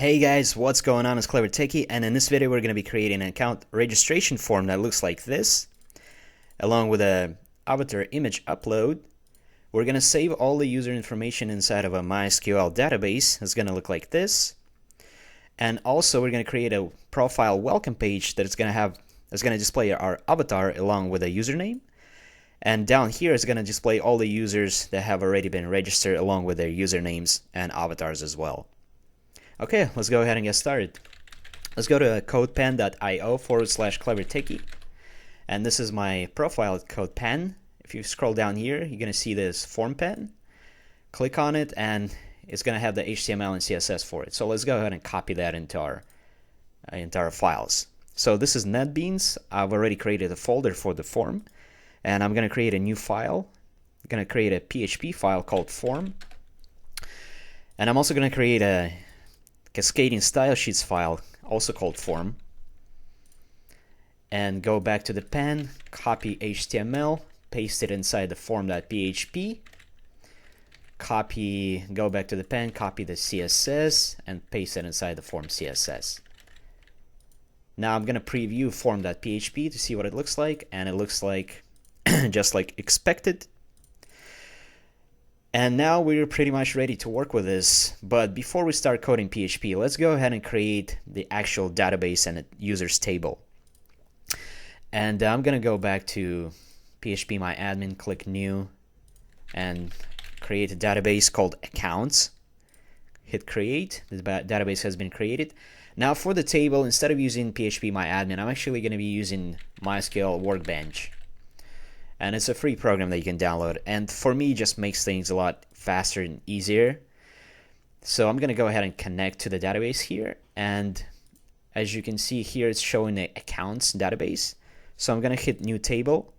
Hey guys, what's going on? It's Clever Techie, and in this video we're going to be creating an account registration form that looks like this, along with a avatar image upload. We're going to save all the user information inside of a MySQL database. It's going to look like this. And also we're going to create a profile welcome page that's going to display our avatar along with a username. And down here is going to display all the users that have already been registered along with their usernames and avatars as well. Okay, let's go ahead and get started. Let's go to codepen.io/clevertechie. And this is my profile at CodePen. If you scroll down here, you're going to see this form pen. Click on it and it's going to have the HTML and CSS for it. So let's go ahead and copy that into our files. So this is NetBeans. I've already created a folder for the form. And I'm going to create a new file. I'm going to create a PHP file called form. And I'm also going to create a cascading style sheets file, also called form, and go back to the pen, copy HTML, paste it inside the form.php, go back to the pen, copy the CSS, and paste it inside the form CSS. Now I'm going to preview form.php to see what it looks like, and it looks like just like expected. And now we're pretty much ready to work with this. But before we start coding PHP, let's go ahead and create the actual database and a users table. And I'm going to go back to PHP My Admin, click New, and create a database called Accounts. Hit Create. The database has been created. Now for the table, instead of using PHP My Admin, I'm actually going to be using MySQL Workbench. And it's a free program that you can download, and for me it just makes things a lot faster and easier. So I'm gonna go ahead and connect to the database here, and as you can see here it's showing the accounts database. So I'm gonna hit new table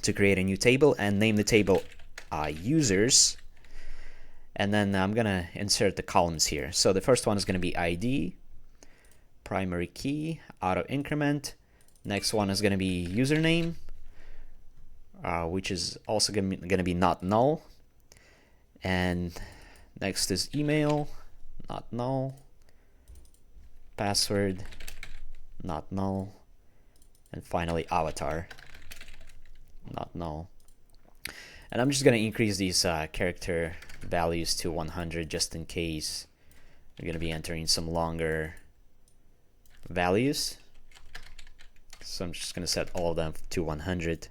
to create a new table and name the table users, and then I'm gonna insert the columns here. So the first one is gonna be ID, primary key, auto increment. Next one is gonna be username, which is also going to be not null. And next is email, not null. Password, not null. And finally avatar, not null. And I'm just going to increase these character values to 100 just in case I'm going to be entering some longer values. So I'm just going to set all of them to 100.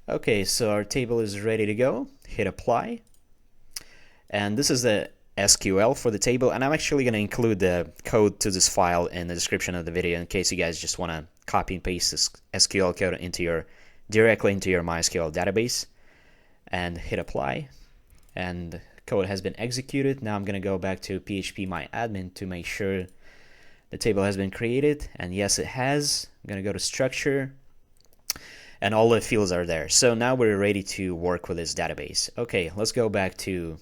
Okay, so our table is ready to go. Hit apply. And this is the SQL for the table, and I'm actually going to include the code to this file in the description of the video in case you guys just want to copy and paste this SQL code directly into your MySQL database. And hit apply. And code has been executed. Now I'm going to go back to PHP My Admin to make sure the table has been created, and yes, it has. I'm going to go to structure, and all the fields are there. So now we're ready to work with this database. Okay, let's go back to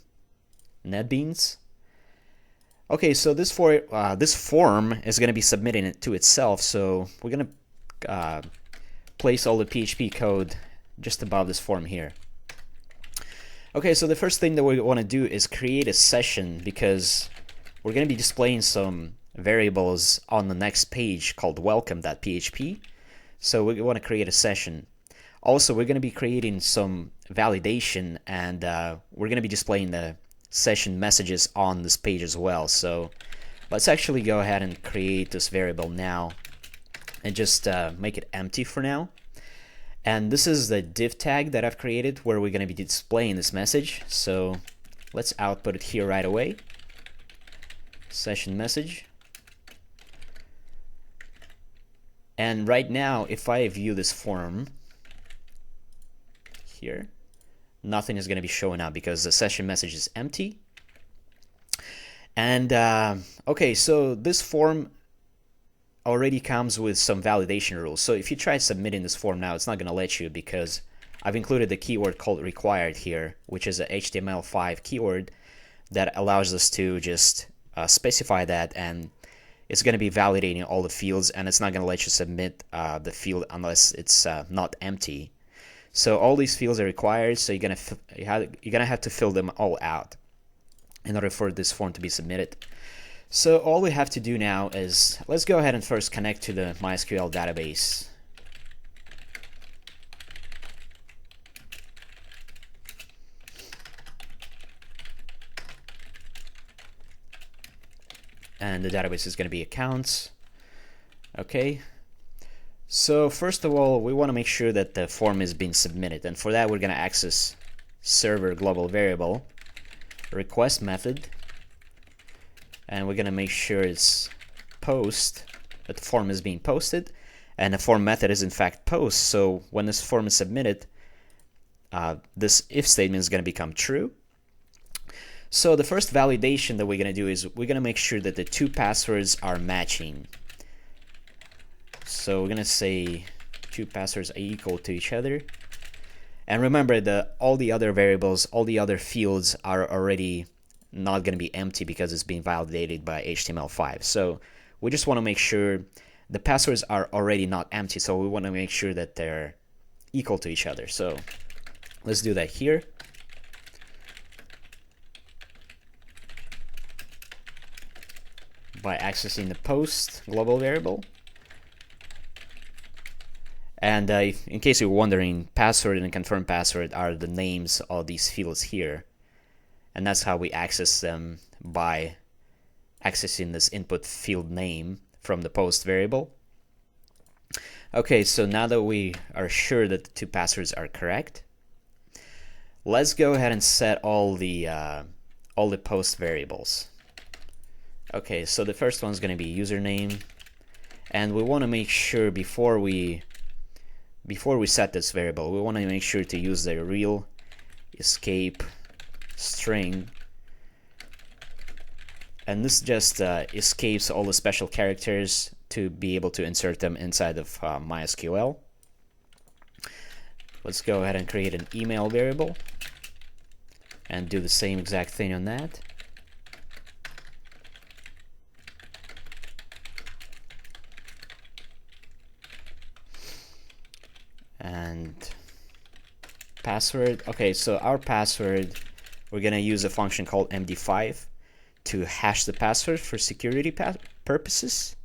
NetBeans. Okay, so this form is going to be submitting it to itself. So we're going to place all the PHP code just above this form here. Okay, so the first thing that we want to do is create a session, because we're going to be displaying some variables on the next page called welcome.php. So we want to create a session. Also, we're going to be creating some validation, and we're going to be displaying the session messages on this page as well. So let's actually go ahead and create this variable now and just make it empty for now. And this is the div tag that I've created where we're going to be displaying this message. So let's output it here right away. Session message. And right now, if I view this form here, nothing is going to be showing up because the session message is empty. And okay, so this form already comes with some validation rules. So if you try submitting this form now, it's not going to let you, because I've included the keyword called required here, which is a HTML5 keyword that allows us to just specify that, and it's going to be validating all the fields, and it's not going to let you submit the field unless it's not empty. So all these fields are required, so you're gonna have to fill them all out. in order for this form to be submitted. So all we have to do now is, let's go ahead and first connect to the MySQL database. And the database is going to be accounts. Okay. So first of all, we want to make sure that the form is being submitted, and for that we're going to access server global variable request method, and we're going to make sure it's post, that the form is being posted, and the form method is in fact post. So when this form is submitted, this if statement is going to become true. So the first validation that we're going to do is we're going to make sure that the two passwords are matching. So we're going to say two passwords are equal to each other. And remember that all the other variables, all the other fields are already not going to be empty because it's being validated by HTML5. So we just want to make sure the passwords are already not empty. So we want to make sure that they're equal to each other. So let's do that here. By accessing the post global variable. And in case you're wondering, password and confirm password are the names of these fields here. And that's how we access them, by accessing this input field name from the post variable. Okay, so now that we are sure that the two passwords are correct, let's go ahead and set all the post variables. Okay, so the first one's going to be username, and we want to make sure before we set this variable, we want to make sure to use the real escape string, and this just escapes all the special characters to be able to insert them inside of MySQL. Let's go ahead and create an email variable and do the same exact thing on that. And password. Okay, so our password, we're gonna use a function called MD5 to hash the password for security purposes.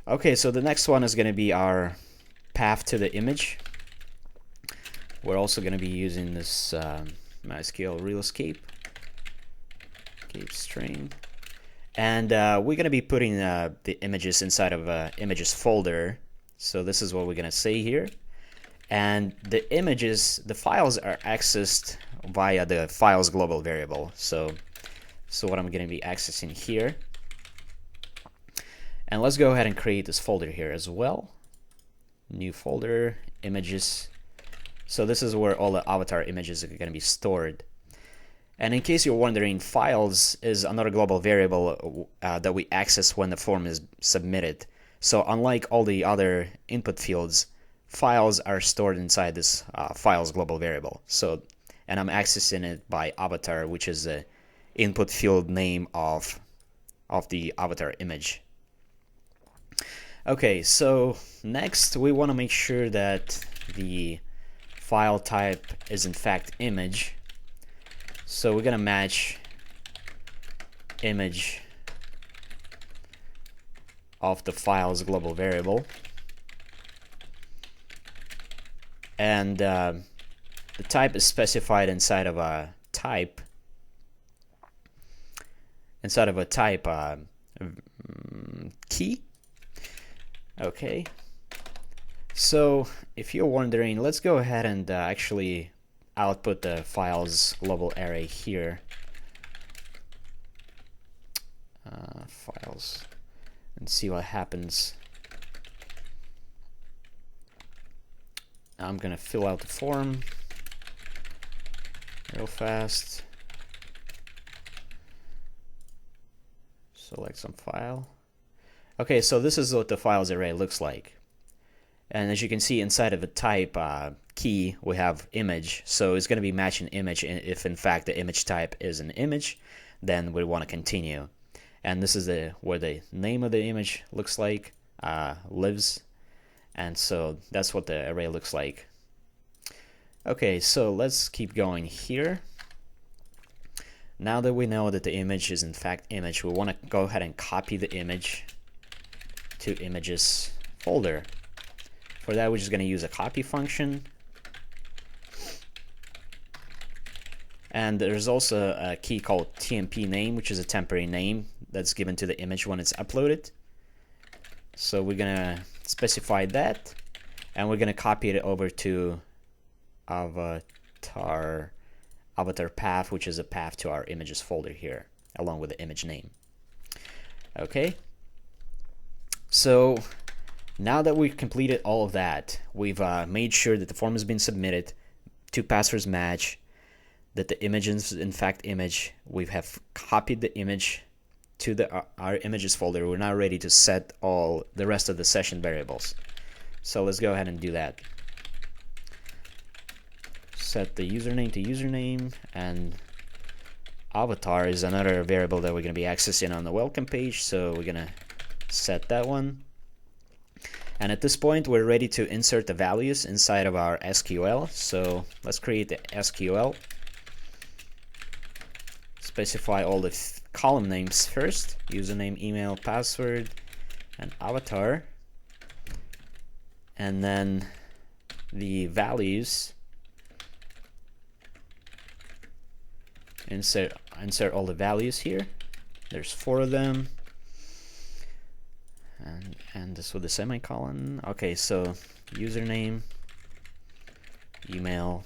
Okay, so the next one is gonna be our path to the image. We're also gonna be using this MySQL real escape string, and we're going to be putting the images inside of a images folder. So this is what we're going to say here, and the images, the files are accessed via the files global variable. So what I'm going to be accessing here, and let's go ahead and create this folder here as well. New folder, images. So this is where all the avatar images are going to be stored. And in case you're wondering, files is another global variable that we access when the form is submitted. So unlike all the other input fields, files are stored inside this files global variable. So, and I'm accessing it by avatar, which is the input field name of the avatar image. Okay, so next we want to make sure that the file type is in fact image. So we're gonna match image of the files global variable, and the type is specified inside of a type key. Okay. So if you're wondering, let's go ahead and actually output the files global array here. Files, and see what happens. I'm gonna fill out the form real fast. Select some file. Okay, so this is what the files array looks like. And as you can see, inside of the type key, we have image. So it's going to be matching image. If in fact the image type is an image, then we want to continue. And this is where the name of the image looks like. lives, and so that's what the array looks like. Okay, so let's keep going here. Now that we know that the image is in fact image, we want to go ahead and copy the image to images folder. For that, we're just going to use a copy function. And there's also a key called TMP name, which is a temporary name that's given to the image when it's uploaded. So we're going to specify that, and we're going to copy it over to avatar path, which is a path to our images folder here, along with the image name. Okay. So now that we've completed all of that, we've made sure that the form has been submitted, 2 passwords match, that the image is in fact image. We have copied the image to our images folder. We're now ready to set all the rest of the session variables. So let's go ahead and do that. Set the username to username, and avatar is another variable that we're going to be accessing on the welcome page, so we're going to set that one. And at this point, we're ready to insert the values inside of our SQL. So let's create the SQL. Specify all the column names first: username, email, password, and avatar. And then the values. Insert all the values here. There's 4 of them. And this with a semicolon. Okay, so username, email,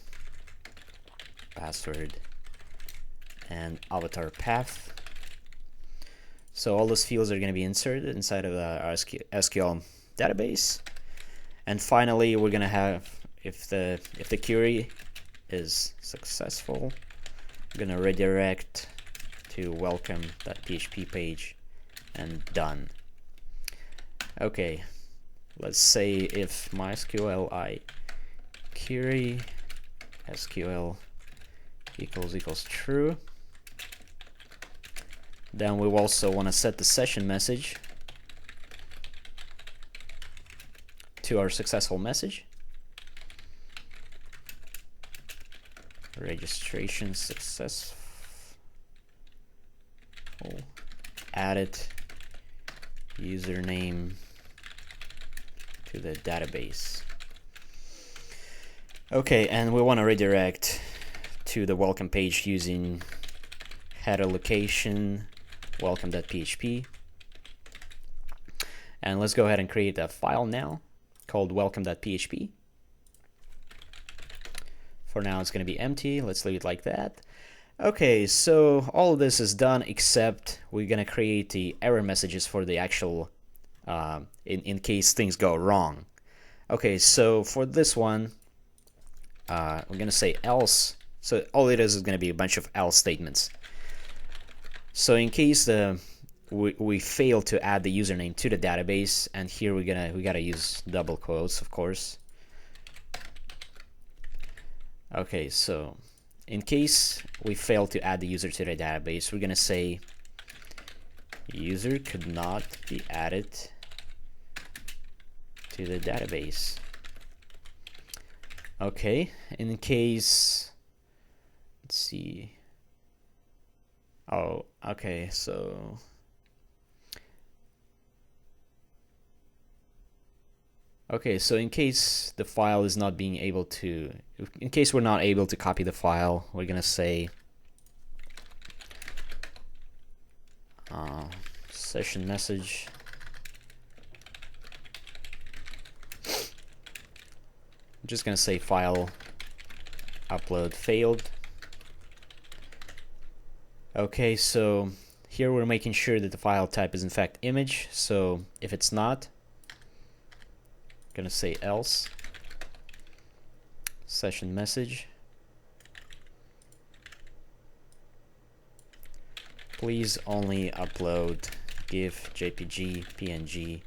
password, and avatar path. So all those fields are going to be inserted inside of our SQL database. And finally, we're going to have, if the query is successful, we're going to redirect to welcome.php page, and done. Okay, let's say if MySQL I query SQL equals true, then we also want to set the session message to our successful message. Registration successful. Added username to the database. Okay, and we want to redirect to the welcome page using header location welcome.php. And let's go ahead and create a file now called welcome.php. For now, it's going to be empty. Let's leave it like that. Okay, so all of this is done, except we're going to create the error messages for the actual, in case things go wrong. Okay, so for this one, we're going to say else. So all it is going to be a bunch of else statements. So in case we fail to add the username to the database, and here we gotta use double quotes, of course. Okay, so in case we fail to add the user to the database, we're gonna say user could not be added to the database. Okay, in case, let's see. Oh, okay, so in case the file is not being able to, in case we're not able to copy the file, we're gonna say session message I'm just gonna say file upload failed. Okay, so here we're making sure that the file type is in fact image. So if it's not, I'm gonna say else session message. Please only upload GIF, JPG, PNG,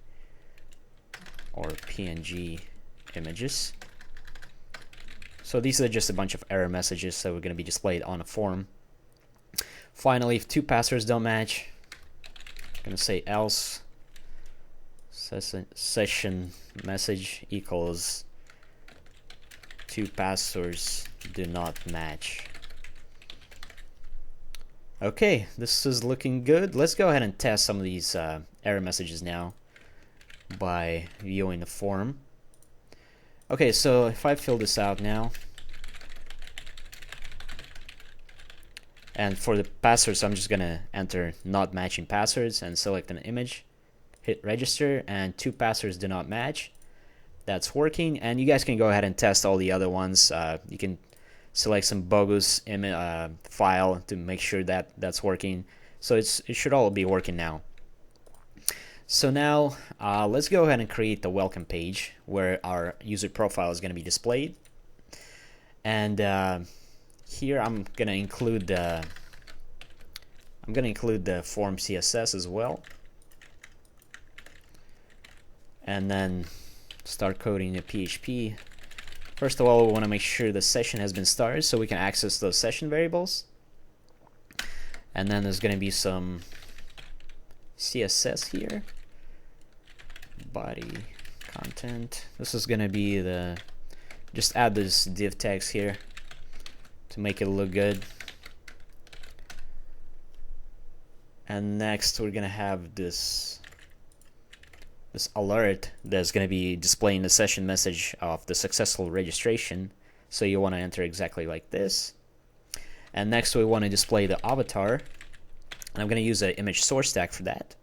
or PNG images. So these are just a bunch of error messages that we're going to be displayed on a form. Finally, if two passwords don't match, I'm going to say else session message equals 2 passwords do not match. Okay, this is looking good. Let's go ahead and test some of these error messages now by viewing the form. Okay, so if I fill this out now, and for the passwords I'm just gonna enter not matching passwords and select an image, hit register, and 2 passwords do not match. That's working, and you guys can go ahead and test all the other ones. You can select some bogus file to make sure that that's working. So it should all be working now. So now let's go ahead and create the welcome page where our user profile is going to be displayed. And here I'm going to include the form CSS as well. And then start coding the PHP. First of all, we want to make sure the session has been started so we can access those session variables. And then there's going to be some CSS here. Body content. This is going to be the, just add this div text here to make it look good. And next we're going to have this alert that's going to be displaying the session message of the successful registration. So you want to enter exactly like this. And next we want to display the avatar. And I'm going to use an image source tag for that.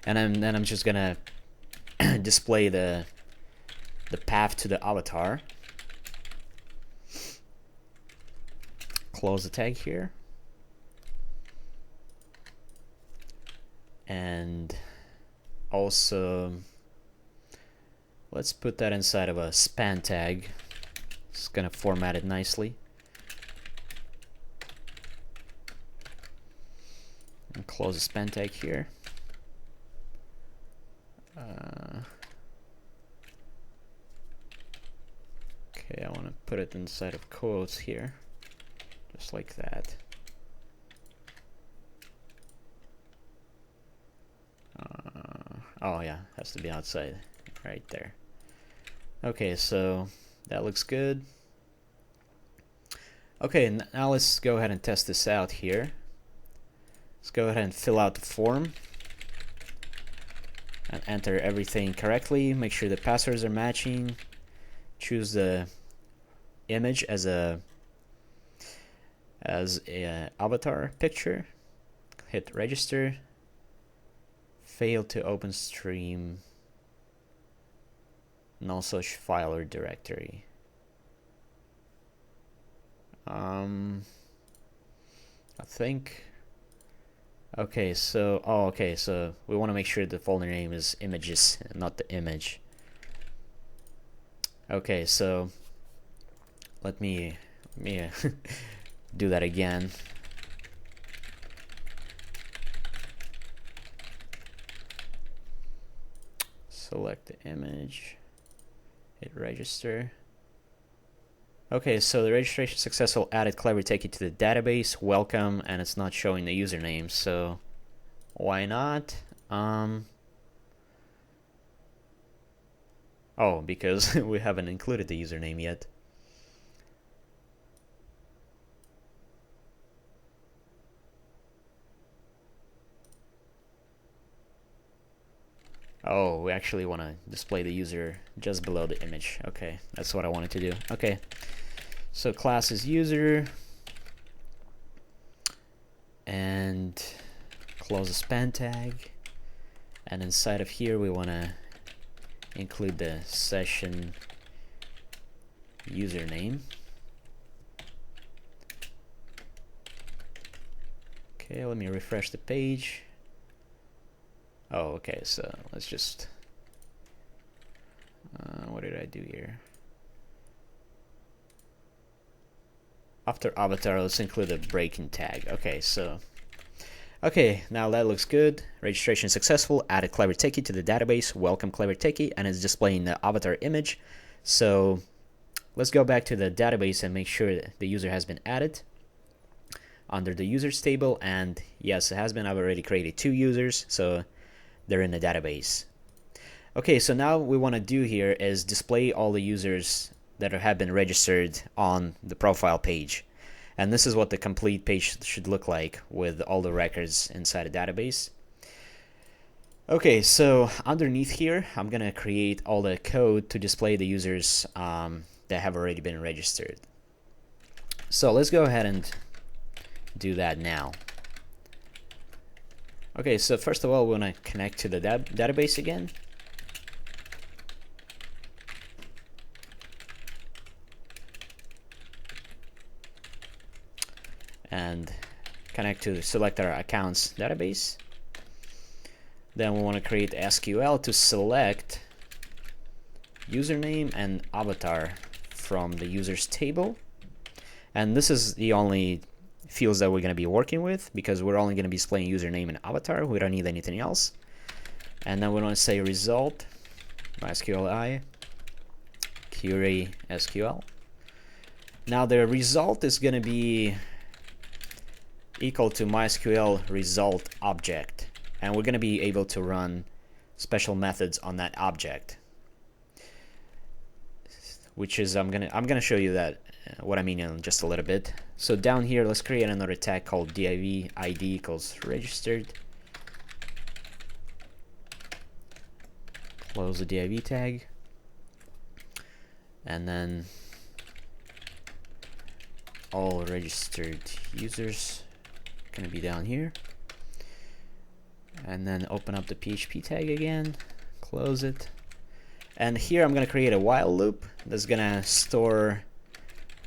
And then I'm just going to display the path to the avatar. Close the tag here. And also, let's put that inside of a span tag. It's gonna format it nicely. And close the span tag here. Okay, I want to put it inside of quotes here, just like that. Oh yeah, has to be outside, right there. Okay, so that looks good. Okay, now let's go ahead and test this out here. Let's go ahead and fill out the form and enter everything correctly. Make sure the passwords are matching. Choose the image as a avatar picture. Hit register. Failed to open stream. No such file or directory. I think. Okay, so so we want to make sure the folder name is images, not the image. Okay, so let me do that again. Select the image, hit register. Okay, so the registration successful, added Clever Techie to the database, welcome, and it's not showing the username, so why not? Oh, because we haven't included the username yet. Oh, we actually want to display the user just below the image. Okay, that's what I wanted to do. Okay, so class is user, and close the span tag, and inside of here we want to include the session username. Okay, let me refresh the page. Oh, okay, so let's just, what did I do here? After avatar, let's include a breaking tag. Okay, so, okay, now that looks good. Registration successful, added Clever Techie to the database, welcome Clever Techie, and it's displaying the avatar image. So let's go back to the database and make sure that the user has been added under the users table, and yes, it has been. I've already created 2 users, so they're in the database. Okay, so now what we want to do here is display all the users that have been registered on the profile page. And this is what the complete page should look like with all the records inside a database. Okay, so underneath here, I'm going to create all the code to display the users that have already been registered. So let's go ahead and do that now. Okay, so first of all, we want to connect to the database again. And connect to select our accounts database. Then we want to create SQL to select username and avatar from the users table. And this is the only fields that we're going to be working with because we're only going to be displaying username and avatar. We don't need anything else. And then we want to say result MySQL query SQL. Now the result is going to be equal to MySQL result object, and we're going to be able to run special methods on that object, which is I'm gonna show you that what I mean in just a little bit. So down here, let's create another tag called div id equals registered. Close the div tag, and then all registered users gonna be down here, and then open up the PHP tag again, close it, and here I'm gonna create a while loop that's gonna store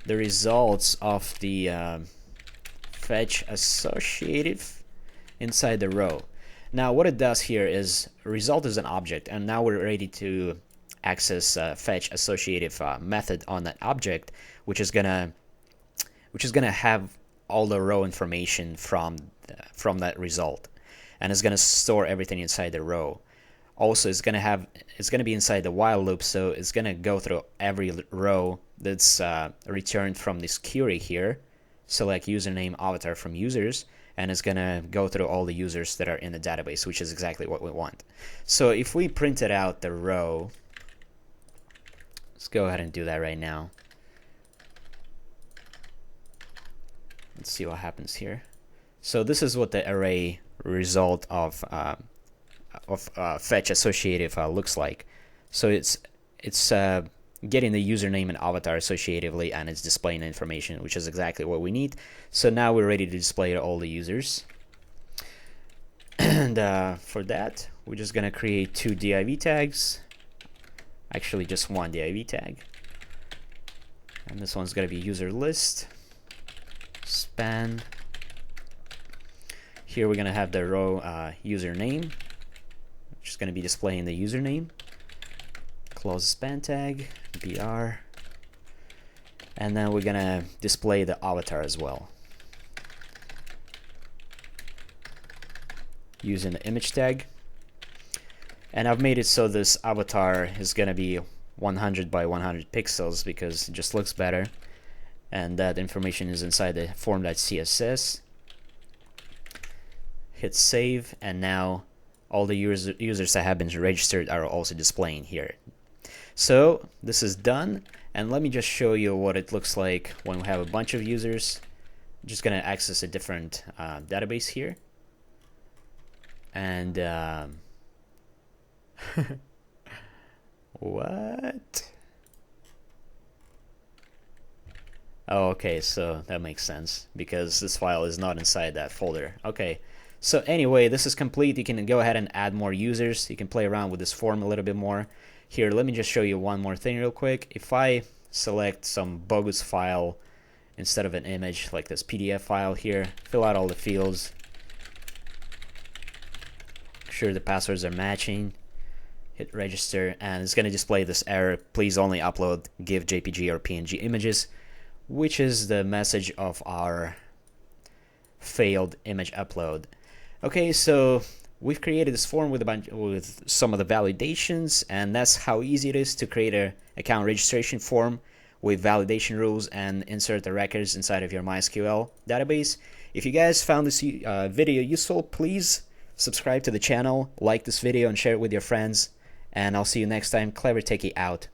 the results of the fetch associative inside the row. Now what it does here is result is an object, and now we're ready to access fetch associative method on that object, which is gonna have all the row information from that result, and it's gonna store everything inside the row. Also, it's gonna be inside the while loop, so it's gonna go through every row that's returned from this query here. Select username avatar from users, and it's gonna go through all the users that are in the database, which is exactly what we want. So if we printed out the row, let's go ahead and do that right now. Let's see what happens here. So this is what the array result of fetch associative looks like. So it's getting the username and avatar associatively, and it's displaying information, which is exactly what we need. So now we're ready to display all the users. And for that, we're just gonna create two div tags. Actually, just one div tag. And this one's gonna be user list span. Here we're gonna have the row username, which is gonna be displaying the username. Close span tag, br, and then we're gonna display the avatar as well using the image tag. And I've made it so this avatar is gonna be 100 by 100 pixels because it just looks better, and that information is inside the form.css. Hit save, and now all the users that have been registered are also displaying here. So this is done, and let me just show you what it looks like when we have a bunch of users. I'm just gonna access a different database here, and what? Oh, okay, so that makes sense because this file is not inside that folder. Okay, so anyway, this is complete. You can go ahead and add more users. You can play around with this form a little bit more. Here, let me just show you one more thing real quick. If I select some bogus file instead of an image, like this PDF file here, fill out all the fields, make sure the passwords are matching, hit register, and it's going to display this error: please only upload GIF, JPG, or PNG images, which is the message of our failed image upload. Okay, so we've created this form with some of the validations, and that's how easy it is to create an account registration form with validation rules and insert the records inside of your MySQL database. If you guys found this video useful, please subscribe to the channel, like this video, and share it with your friends. and I'll see you next time. Clever Techie out.